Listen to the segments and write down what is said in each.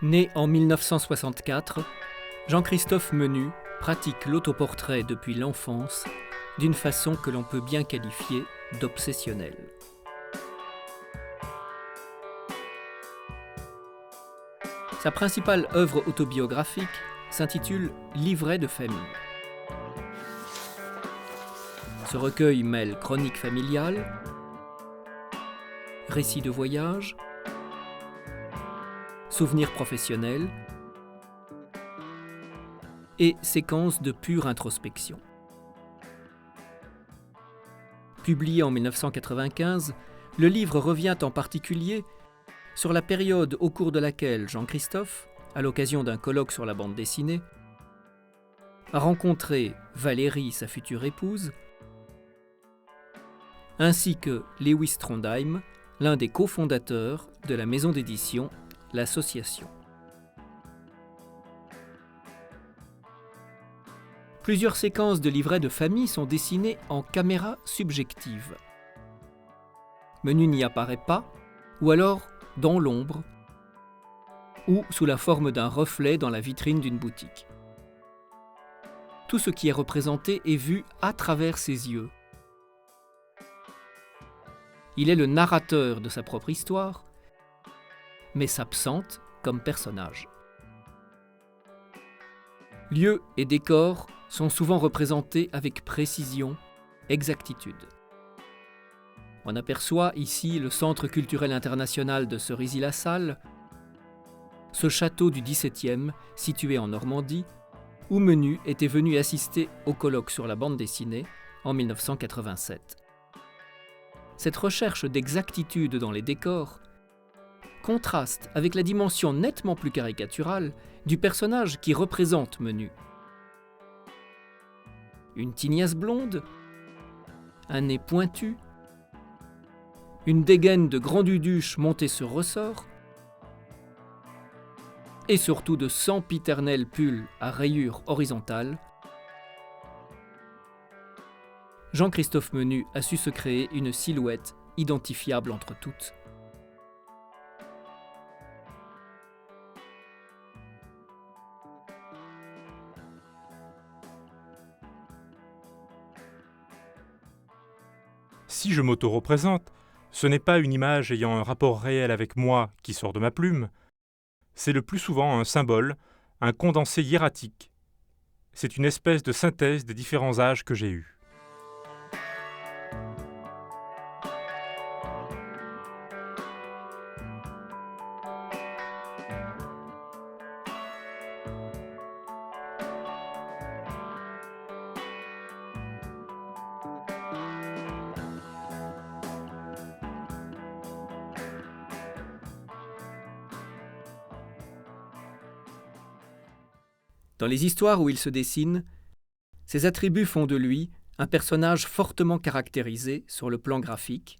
Né en 1964, Jean-Christophe Menu pratique l'autoportrait depuis l'enfance d'une façon que l'on peut bien qualifier d'obsessionnelle. Sa principale œuvre autobiographique s'intitule « Livret de famille ». Ce recueil mêle chroniques familiales, récits de voyage, souvenirs professionnels et séquences de pure introspection. Publié en 1995, le livre revient en particulier sur la période au cours de laquelle Jean-Christophe, à l'occasion d'un colloque sur la bande dessinée, a rencontré Valérie, sa future épouse, ainsi que Lewis Trondheim, l'un des cofondateurs de la maison d'édition L'Association. Plusieurs séquences de livrets de famille sont dessinées en caméra subjective. Menu n'y apparaît pas, ou alors dans l'ombre, ou sous la forme d'un reflet dans la vitrine d'une boutique. Tout ce qui est représenté est vu à travers ses yeux. Il est le narrateur de sa propre histoire, mais s'absente comme personnage. Lieux et décors sont souvent représentés avec précision, exactitude. On aperçoit ici le Centre culturel international de Cerisy-la-Salle, ce château du XVIIe situé en Normandie, où Menu était venu assister au colloque sur la bande dessinée en 1987. Cette recherche d'exactitude dans les décors contraste avec la dimension nettement plus caricaturale du personnage qui représente Menu. Une tignasse blonde, un nez pointu, une dégaine de grand-duduche montée sur ressort, et surtout de sempiternels pulls à rayures horizontales, Jean-Christophe Menu a su se créer une silhouette identifiable entre toutes. Si je m'auto-représente, ce n'est pas une image ayant un rapport réel avec moi qui sort de ma plume, c'est le plus souvent un symbole, un condensé hiératique. C'est une espèce de synthèse des différents âges que j'ai eus. Dans les histoires où il se dessine, ses attributs font de lui un personnage fortement caractérisé sur le plan graphique,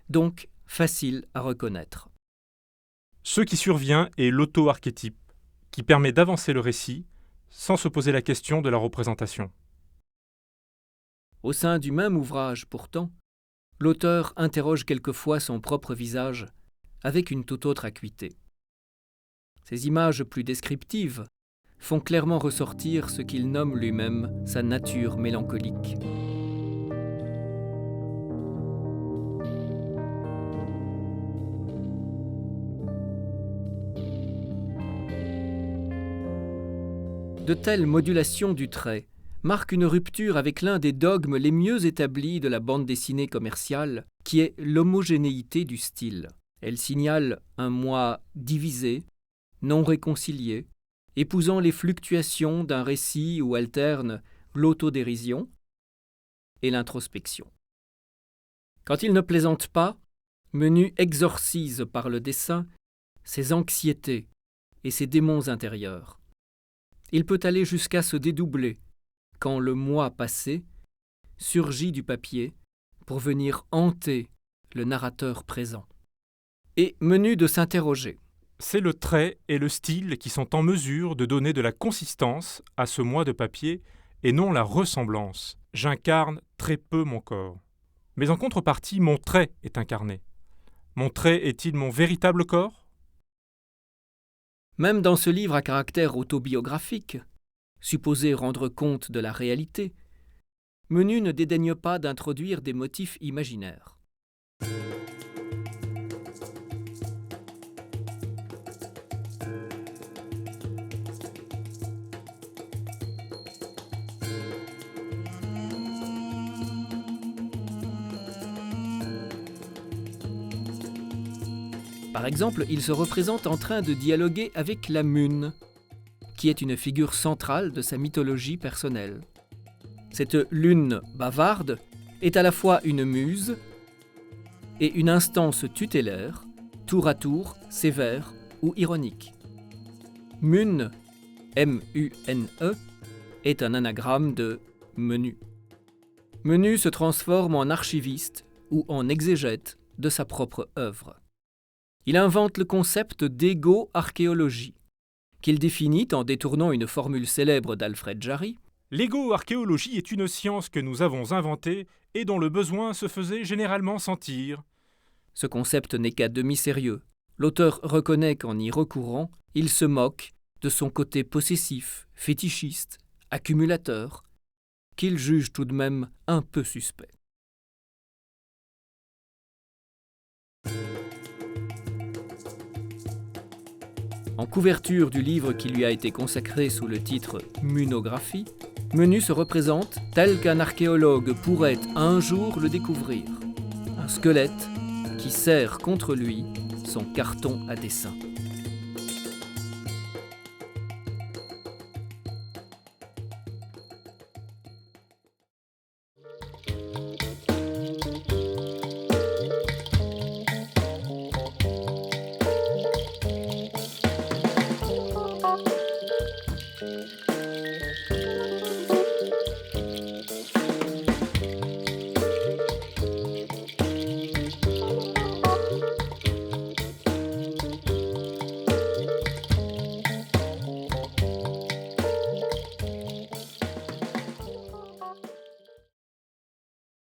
donc facile à reconnaître. Ce qui survient est l'auto-archétype, qui permet d'avancer le récit sans se poser la question de la représentation. Au sein du même ouvrage, pourtant, l'auteur interroge quelquefois son propre visage avec une toute autre acuité. Ces images plus descriptives font clairement ressortir ce qu'il nomme lui-même sa nature mélancolique. De telles modulations du trait marquent une rupture avec l'un des dogmes les mieux établis de la bande dessinée commerciale, qui est l'homogénéité du style. Elle signale un moi divisé, non réconcilié, épousant les fluctuations d'un récit où alternent l'autodérision et l'introspection. Quand il ne plaisante pas, Menu exorcise par le dessin ses anxiétés et ses démons intérieurs. Il peut aller jusqu'à se dédoubler quand le moi passé surgit du papier pour venir hanter le narrateur présent. Et Menu de s'interroger. C'est le trait et le style qui sont en mesure de donner de la consistance à ce moi de papier et non la ressemblance. J'incarne très peu mon corps. Mais en contrepartie, mon trait est incarné. Mon trait est-il mon véritable corps ? Même dans ce livre à caractère autobiographique, supposé rendre compte de la réalité, Menu ne dédaigne pas d'introduire des motifs imaginaires. Par exemple, il se représente en train de dialoguer avec la Mune, qui est une figure centrale de sa mythologie personnelle. Cette lune bavarde est à la fois une muse et une instance tutélaire, tour à tour sévère ou ironique. Mune, M-U-N-E, est un anagramme de Menu. Menu se transforme en archiviste ou en exégète de sa propre œuvre. Il invente le concept d'égo-archéologie, qu'il définit en détournant une formule célèbre d'Alfred Jarry. L'égo-archéologie est une science que nous avons inventée et dont le besoin se faisait généralement sentir. Ce concept n'est qu'à demi sérieux. L'auteur reconnaît qu'en y recourant, il se moque de son côté possessif, fétichiste, accumulateur, qu'il juge tout de même un peu suspect. En couverture du livre qui lui a été consacré sous le titre « Munographie », Menu se représente tel qu'un archéologue pourrait un jour le découvrir. Un squelette qui serre contre lui son carton à dessin.